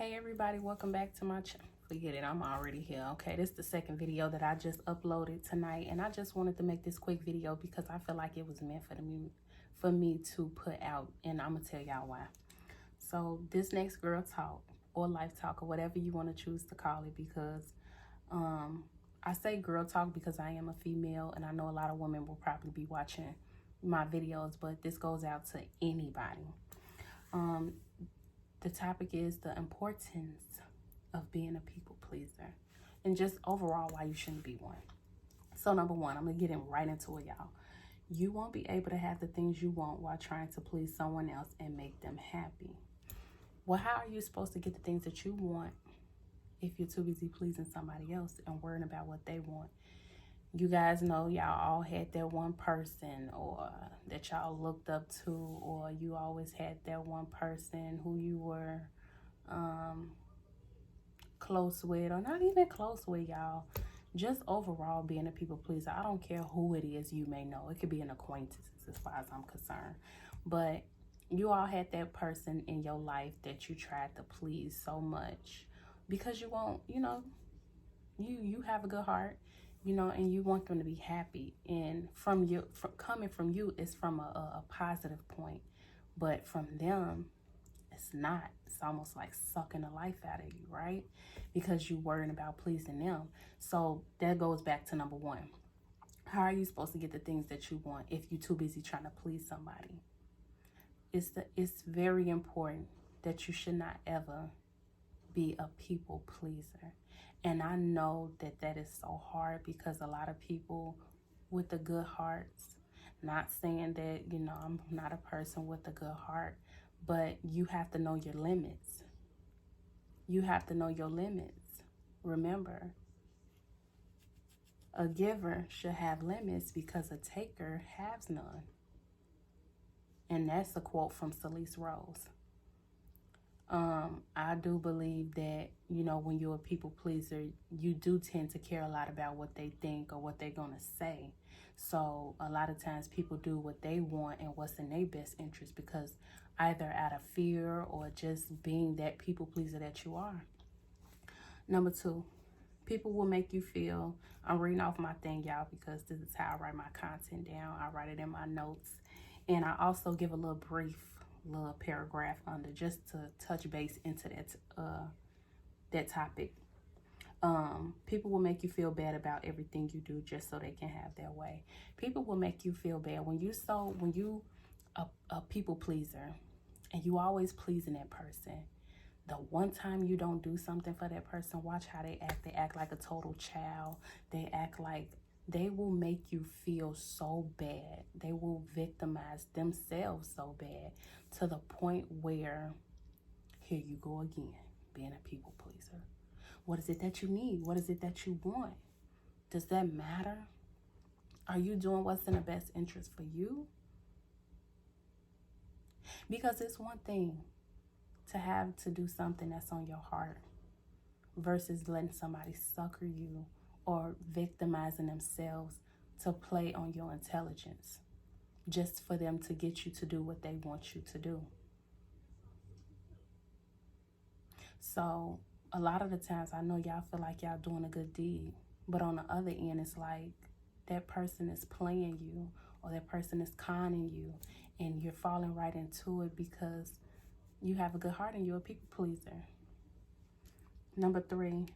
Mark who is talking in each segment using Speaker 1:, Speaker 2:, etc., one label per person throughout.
Speaker 1: Hey everybody, welcome back to my channel. Forget it, I'm already here. Okay, this is the second video that I just uploaded tonight, and I just wanted to make this quick video because I feel like it was meant for me to put out, and I'm gonna tell y'all why. So this next girl talk or life talk or whatever you want to choose to call it, because I say girl talk because I am a female, and I know a lot of women will probably be watching my videos, but this goes out to anybody. The topic is the importance of being a people pleaser, and just overall why you shouldn't be one. So number one, I'm gonna get right into it, y'all. You won't be able to have the things you want while trying to please someone else and make them happy. Well, how are you supposed to get the things that you want if you're too busy pleasing somebody else and worrying about what they want? You guys know y'all all had that one person or that y'all looked up to, or you always had that one person who you were close with, or not even close with, y'all. Just overall being a people pleaser. I don't care who it is you may know. It could be an acquaintance as far as I'm concerned. But you all had that person in your life that you tried to please so much because you want, you have a good heart, and you want them to be happy. And coming from you is from a positive point, but from them, it's not. It's almost like sucking the life out of you, right? Because you're worrying about pleasing them. So that goes back to number one. How are you supposed to get the things that you want if you're too busy trying to please somebody? It's very important that you should not ever be a people pleaser. And I know that is so hard because a lot of people with the good hearts, not saying that, I'm not a person with a good heart, but you have to know your limits. You have to know your limits. Remember, a giver should have limits because a taker has none. And that's a quote from Celeste Rose. I do believe that, when you're a people pleaser, you do tend to care a lot about what they think or what they're going to say. So a lot of times people do what they want and what's in their best interest because either out of fear or just being that people pleaser that you are. Number two, people will make you feel, I'm reading off my thing, y'all, because this is how I write my content down. I write it in my notes. And I also give a little brief little paragraph under just to touch base into that topic. People will make you feel bad about everything you do just so they can have their way. People will make you feel bad when you a people pleaser and you always pleasing that person. The one time you don't do something for that person, watch how they act. They act like a total child. They act like they will make you feel so bad. They will victimize themselves so bad to the point where, here you go again, being a people pleaser. What is it that you need? What is it that you want? Does that matter? Are you doing what's in the best interest for you? Because it's one thing to have to do something that's on your heart versus letting somebody sucker you or victimizing themselves to play on your intelligence just for them to get you to do what they want you to do. So a lot of the times I know y'all feel like y'all doing a good deed, but on the other end, it's like that person is playing you or that person is conning you and you're falling right into it because you have a good heart and you're a people pleaser. Number three,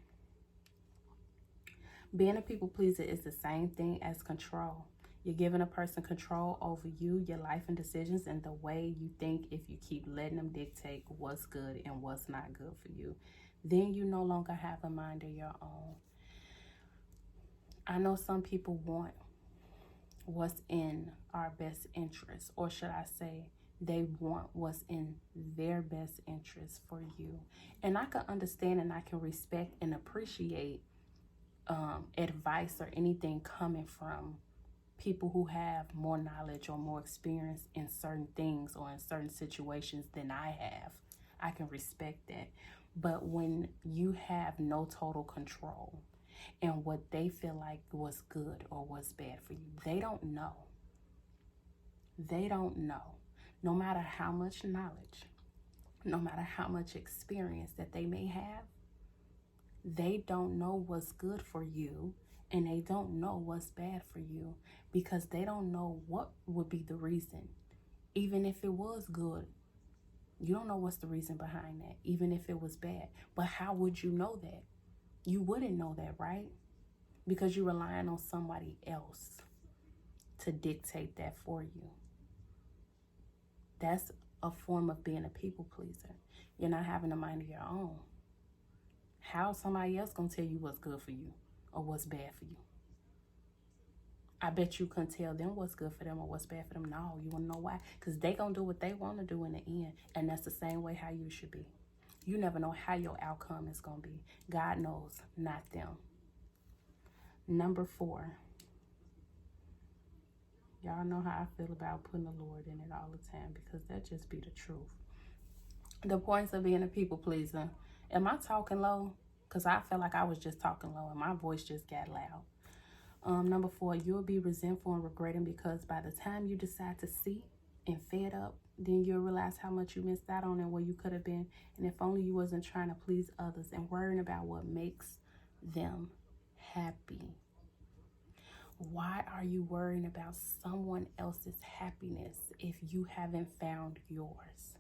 Speaker 1: being a people pleaser is the same thing as control. You're giving a person control over you, your life and decisions, and the way you think if you keep letting them dictate what's good and what's not good for you. Then you no longer have a mind of your own. I know some people want what's in our best interest, or should I say, they want what's in their best interest for you. And I can understand and I can respect and appreciate advice or anything coming from people who have more knowledge or more experience in certain things or in certain situations than I have. I can respect that. But when you have no total control and what they feel like was good or was bad for you, they don't know. They don't know. No matter how much knowledge, no matter how much experience that they may have, they don't know what's good for you and they don't know what's bad for you, because they don't know what would be the reason. Even if it was good, you don't know what's the reason behind that, even if it was bad. But how would you know that? You wouldn't know that, right? Because you're relying on somebody else to dictate that for you. That's a form of being a people pleaser. You're not having a mind of your own. How somebody else gonna tell you what's good for you or what's bad for you? I bet you couldn't tell them what's good for them or what's bad for them. No, you wanna know why? Because they gonna do what they wanna do in the end. And that's the same way how you should be. You never know how your outcome is gonna be. God knows, not them. Number 4. Y'all know how I feel about putting the Lord in it all the time, because that just be the truth. The points of being a people pleaser. Am I talking low? Because I felt like I was just talking low and my voice just got loud. Number 4, you'll be resentful and regretting, because by the time you decide to see and fed up, then you'll realize how much you missed out on and where you could have been. And if only you wasn't trying to please others and worrying about what makes them happy. Why are you worrying about someone else's happiness if you haven't found yours?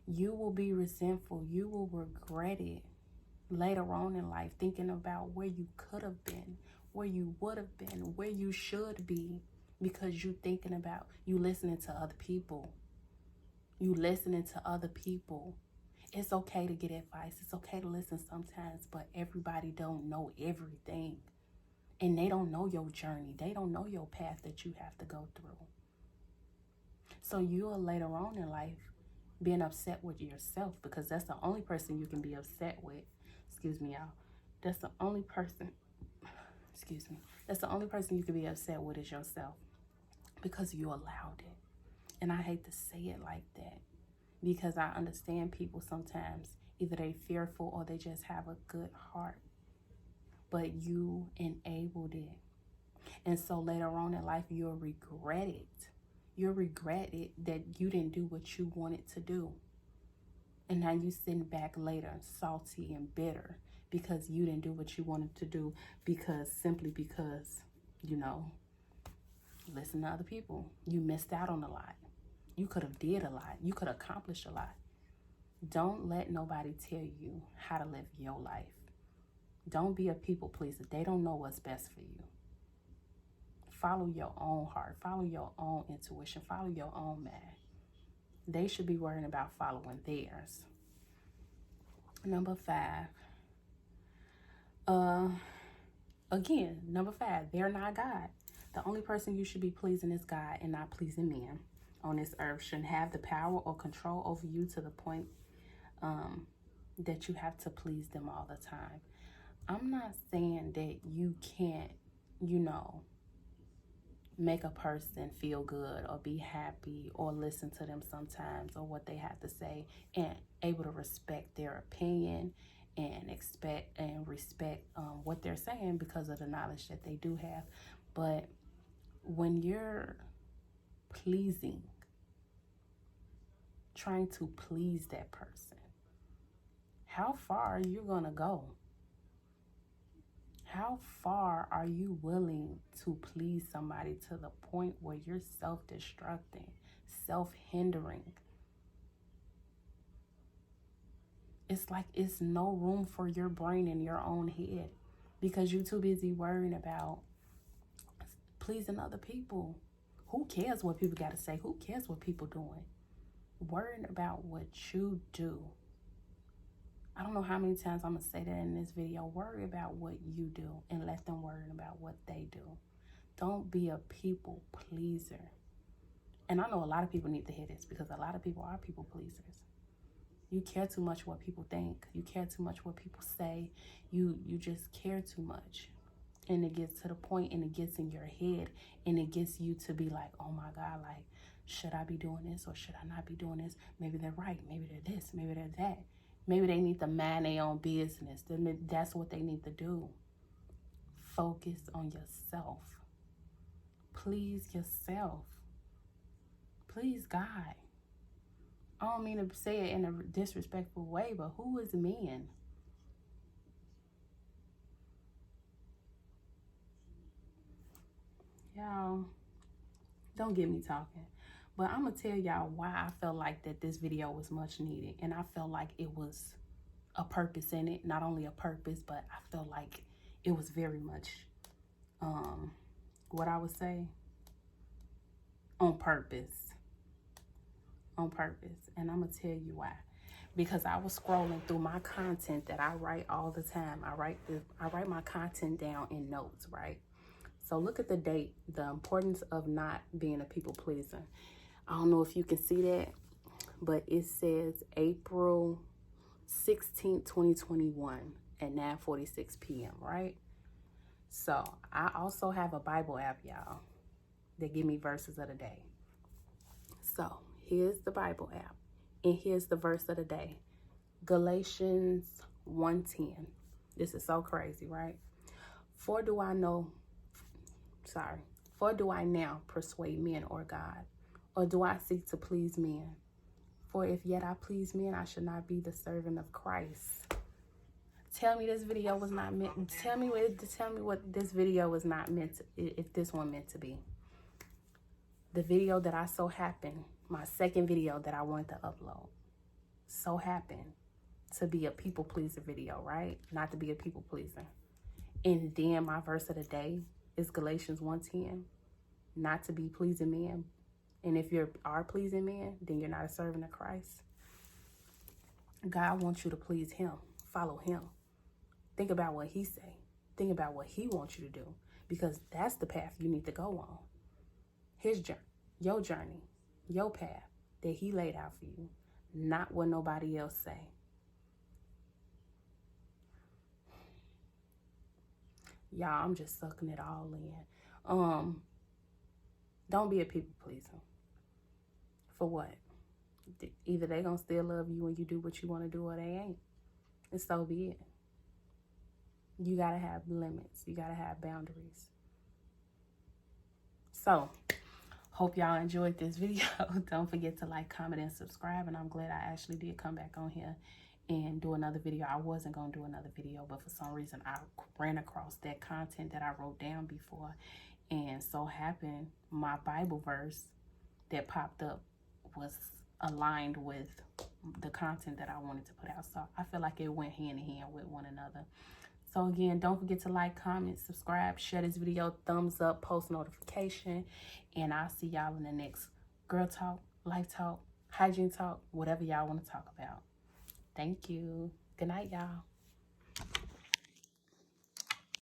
Speaker 1: You will be resentful. You will regret it later on in life, thinking about where you could have been, where you would have been, where you should be, because you thinking about, you listening to other people. You listening to other people. It's okay to get advice. It's okay to listen sometimes, but everybody don't know everything. And they don't know your journey. They don't know your path that you have to go through. So you'll later on in life being upset with yourself, because that's the only person you can be upset with. Excuse me, y'all. That's the only person, that's the only person you can be upset with is yourself, because you allowed it. And I hate to say it like that, because I understand people sometimes, either they fearful or they just have a good heart, but you enabled it. And so later on in life, you'll regret it. You'll regret it that you didn't do what you wanted to do. And now you sitting back later salty and bitter because you didn't do what you wanted to do, simply because, listen to other people. You missed out on a lot. You could have did a lot. You could have accomplished a lot. Don't let nobody tell you how to live your life. Don't be a people pleaser. They don't know what's best for you. Follow your own heart. Follow your own intuition. Follow your own mind. They should be worrying about following theirs. Number 5. Number 5, they're not God. The only person you should be pleasing is God, and not pleasing men on this earth shouldn't have the power or control over you to the point that you have to please them all the time. I'm not saying that you can't, make a person feel good or be happy or listen to them sometimes or what they have to say, and able to respect their opinion and expect and respect what they're saying because of the knowledge that they do have. But when you're pleasing, trying to please that person, how far are you gonna go? How far are you willing to please somebody to the point where you're self-destructing, self-hindering? It's like it's no room for your brain in your own head, because you're too busy worrying about pleasing other people. Who cares what people got to say? Who cares what people doing? Worrying about what you do. I don't know how many times I'm going to say that in this video. Worry about what you do and let them worry about what they do. Don't be a people pleaser. And I know a lot of people need to hear this, because a lot of people are people pleasers. You care too much what people think. You care too much what people say. You just care too much. And it gets to the point, and it gets in your head, and it gets you to be like, oh my God, like, should I be doing this or should I not be doing this? Maybe they're right. Maybe they're this. Maybe they're that. Maybe they need to mind their own business. That's what they need to do. Focus on yourself. Please yourself. Please God. I don't mean to say it in a disrespectful way, but who is men? Y'all, don't get me talking. But I'm going to tell y'all why I felt like that this video was much needed. And I felt like it was a purpose in it. Not only a purpose, but I felt like it was very much, what I would say, on purpose. On purpose. And I'm going to tell you why. Because I was scrolling through my content that I write all the time. I write my content down in notes, right? So look at the date, the importance of not being a people pleaser. I don't know if you can see that, but it says April 16th, 2021 at 9:46 p.m., right? So I also have a Bible app, y'all, that give me verses of the day. So here's the Bible app, and here's the verse of the day. Galatians 1:10. This is so crazy, right? For do I now persuade men or God? Or do I seek to please men? For if yet I please men, I should not be the servant of Christ. Tell me this video was not meant. Tell me what this video was not meant to, if this one meant to be. The video that I so happened, my second video that I wanted to upload, so happened to be a people pleaser video, right? Not to be a people pleaser. And then my verse of the day is Galatians 1:10, not to be pleasing men. And if you are pleasing men, then you're not a servant of Christ. God wants you to please him. Follow him. Think about what he say. Think about what he wants you to do. Because that's the path you need to go on. His journey, your path that he laid out for you. Not what nobody else say. Y'all, I'm just sucking it all in. Don't be a people pleaser. For what? Either they gonna still love you when you do what you want to do, or they ain't. And so be it. You gotta have limits. You gotta have boundaries. So, hope y'all enjoyed this video. Don't forget to like, comment, and subscribe. And I'm glad I actually did come back on here and do another video. I wasn't gonna do another video, but for some reason I ran across that content that I wrote down before. And so happened my Bible verse that popped up was aligned with the content that I wanted to put out. So I feel like it went hand in hand with one another. So again, don't forget to like, comment, subscribe, share this video, thumbs up, post notification. And I'll see y'all in the next girl talk, life talk, hygiene talk, whatever y'all want to talk about. Thank you. Good night, y'all.